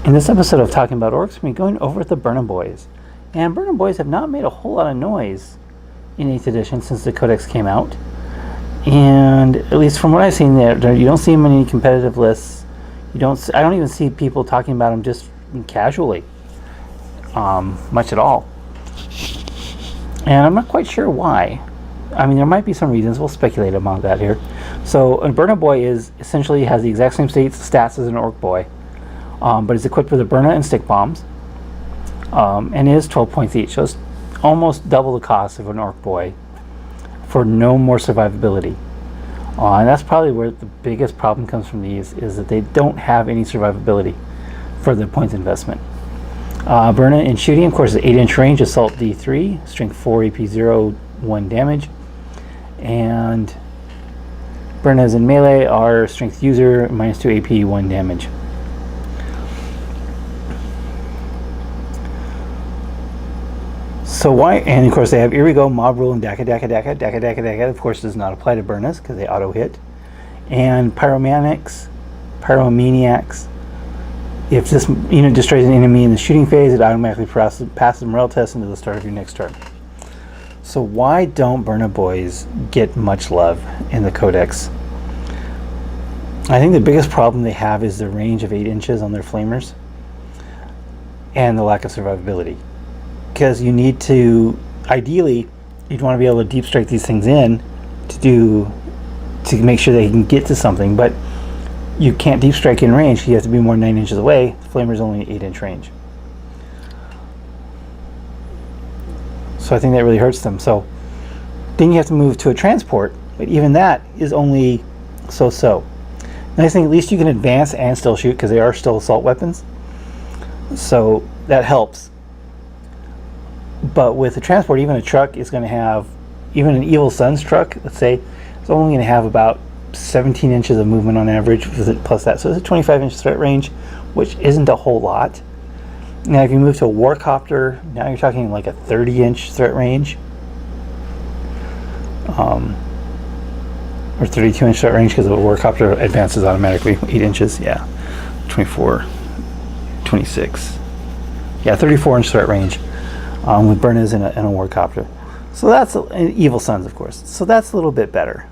In this episode of Talking About Orks, we're going over the Burna Boyz. And Burna Boyz have not made a whole lot of noise in 8th edition since the Codex came out. And at least from what I've seen, there you don't see them in any competitive lists. I don't even see people talking about them just casually, much at all. And I'm not quite sure why. I mean, there might be some reasons. We'll speculate about that here. So a Burna Boy essentially has the exact same stats as an Ork Boy. But it's equipped with a Burna and stick bombs, and is 12 points each, so it's almost double the cost of an Ork Boy for no more survivability. And that's probably where the biggest problem comes from these, is that they don't have any survivability for the points investment. Burna in shooting, of course, is 8-inch range, assault D3, strength 4, AP 0, 1 damage, and Burnas in melee are strength user, -2 AP, 1 damage. So why, and of course they have Irigo, Mob Rule, and Daka. Daka of course does not apply to Burnas because they auto hit. And Pyromaniacs. If this unit destroys an enemy in the shooting phase, it automatically passes morale test until the start of your next turn. So why don't Burna Boyz get much love in the Codex? I think the biggest problem they have is the range of 8 inches on their flamers and the lack of survivability. Because you need to, ideally, you'd want to be able to deep strike these things in to make sure they can get to something, but you can't deep strike in range. You have to be more than 9 inches away. The flamer's only 8-inch range. So I think that really hurts them. So then you have to move to a transport, but even that is only so-so. Nice thing, at least you can advance and still shoot because they are still assault weapons. So that helps. But with a transport, even a truck is going to have, even an Evil Sun's truck, let's say, it's only going to have about 17 inches of movement on average plus that. So it's a 25-inch threat range, which isn't a whole lot. Now, if you move to a Warcopter, now you're talking like a 30-inch threat range. Or 32-inch threat range because the Warcopter advances automatically 8 inches. Yeah, 24, 26. Yeah, 34-inch threat range. With Burnas and a Warcopter. So that's Evil Suns, of course. So that's a little bit better.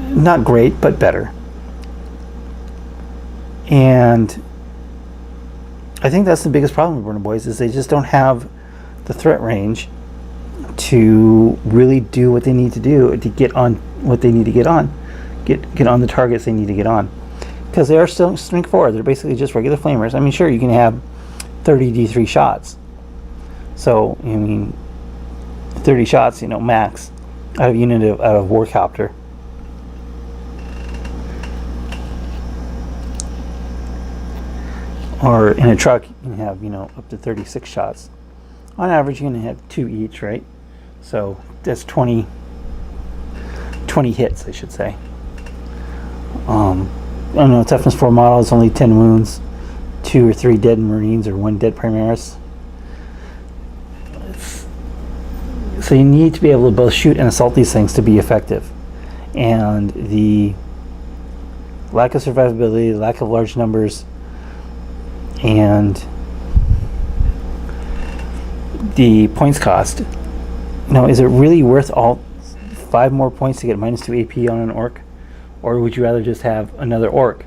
Not great, but better. And I think that's the biggest problem with Burna Boyz, is they just don't have the threat range to really do what they need to do to get on what they need to get on. Get on the targets they need to get on. Because they are still strength 4. They're basically just regular flamers. I mean, sure, you can have 30 D3 shots. So, I mean, 30 shots, max out of Warcopter. Or in a truck, you can have, up to 36 shots. On average, you're going to have 2 each, right? So that's 20 hits, I should say. I don't know, toughness 4 model is only 10 wounds, 2 or 3 dead Marines or 1 dead Primaris. So you need to be able to both shoot and assault these things to be effective. And the lack of survivability, the lack of large numbers, and the points cost. Is it really worth all 5 more points to get -2 AP on an Ork? Or would you rather just have another Ork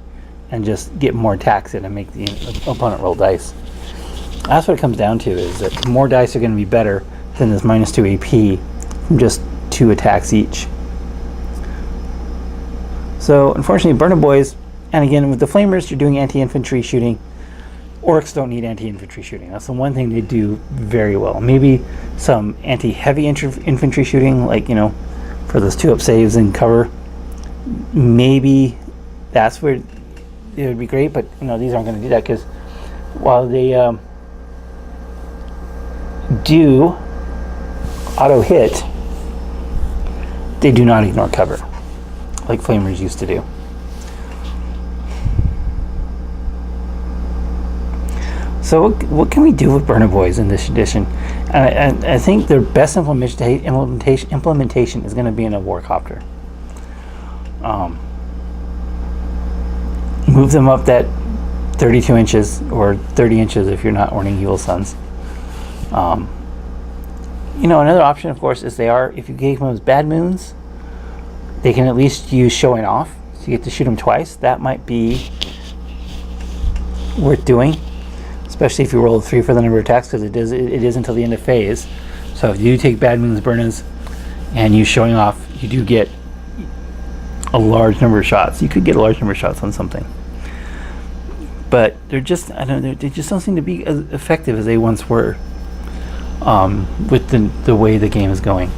and just get more attacks in and make the opponent roll dice? That's what it comes down to, is that more dice are going to be better than this -2 AP from just 2 attacks each. So unfortunately, Burna Boyz, and again with the flamers, you're doing anti-infantry shooting. Orks don't need anti-infantry shooting. That's the one thing they do very well. Maybe some anti-heavy infantry shooting, like for those 2-up saves and cover. Maybe that's where it would be great, but these aren't going to do that, because while they do auto hit, they do not ignore cover like flamers used to do. So what can we do with Burna Boyz in this edition? And I think their best implementation is going to be in a Warcopter. move them up that 32 inches or 30 inches if you're not orning Evil Sons. Another option, of course, is if you gave them those bad moons, they can at least use showing off. So you get to shoot them twice. That might be worth doing, especially if you roll a 3 for the number of attacks, because it is until the end of phase. So if you take bad moons, Burnas, and use showing off, you do get a large number of shots. You could get a large number of shots on something, but they just don't seem to be as effective as they once were, with the way the game is going.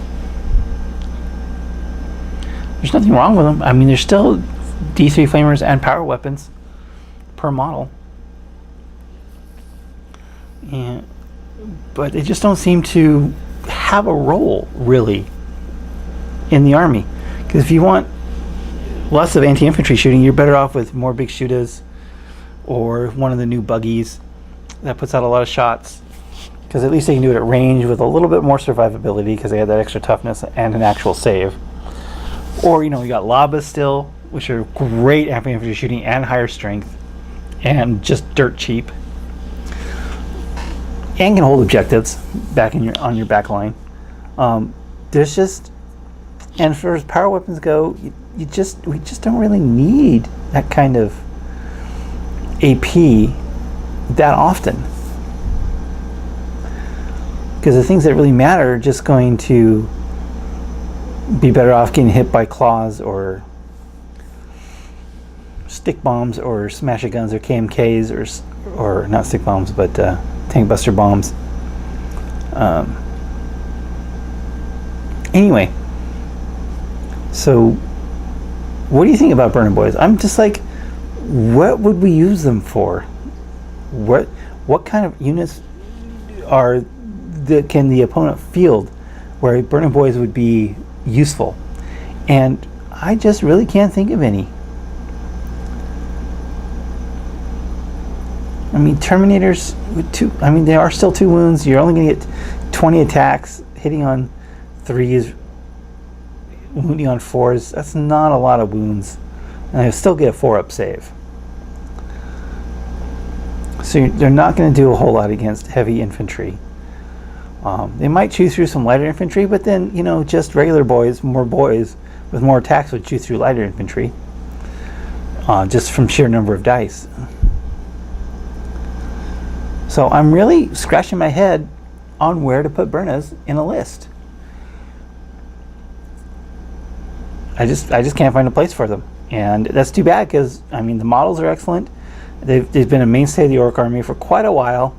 There's nothing wrong with them. I mean, there's still D3 flamers and power weapons per model, but they just don't seem to have a role really in the army. Because if you want lots of anti-infantry shooting, you're better off with more big shooters or one of the new buggies that puts out a lot of shots, because at least they can do it at range with a little bit more survivability because they have that extra toughness and an actual save. Or you got Labas still, which are great anti-infantry shooting and higher strength and just dirt cheap, and can hold objectives back on your back line. There's just, and as far as power weapons go, we just don't really need that kind of AP that often, because the things that really matter are just going to be better off getting hit by claws or stick bombs or smash guns or KMKs or not stick bombs but tank buster bombs. Anyway, so what do you think about Burna Boyz? I'm just like, what would we use them for? What kind of units can the opponent field where Burna Boyz would be useful? And I just really can't think of any. I mean, Terminators with 2, I mean, they are still 2 wounds. You're only going to get 20 attacks, hitting on 3s, wounding on 4s. That's not a lot of wounds. And they'll still get a 4-up save. So they're not going to do a whole lot against heavy infantry. They might chew through some lighter infantry, but then, just regular more boys with more attacks would chew through lighter infantry, just from sheer number of dice. So I'm really scratching my head on where to put Burnas in a list. I just can't find a place for them, and that's too bad, because I mean, the models are excellent. They've been a mainstay of the Ork army for quite a while,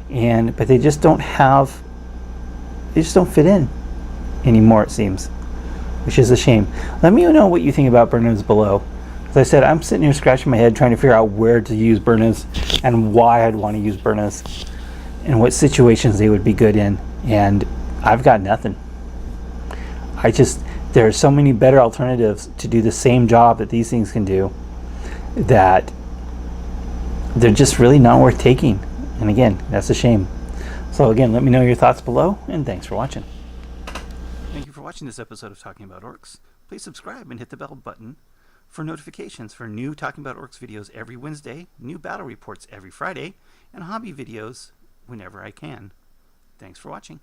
but they just don't fit in anymore, it seems, which is a shame. Let me know what you think about Burnas below. As I said, I'm sitting here scratching my head trying to figure out where to use Burnas and why I'd want to use Burnas and what situations they would be good in, and I've got nothing. There are so many better alternatives to do the same job that these things can do that they're just really not worth taking. And again, that's a shame. So again, let me know your thoughts below, and thanks for watching. Thank you for watching this episode of Talking About Orks. Please subscribe and hit the bell button for notifications for new Talking About Orks videos every Wednesday, new battle reports every Friday, and hobby videos whenever I can. Thanks for watching.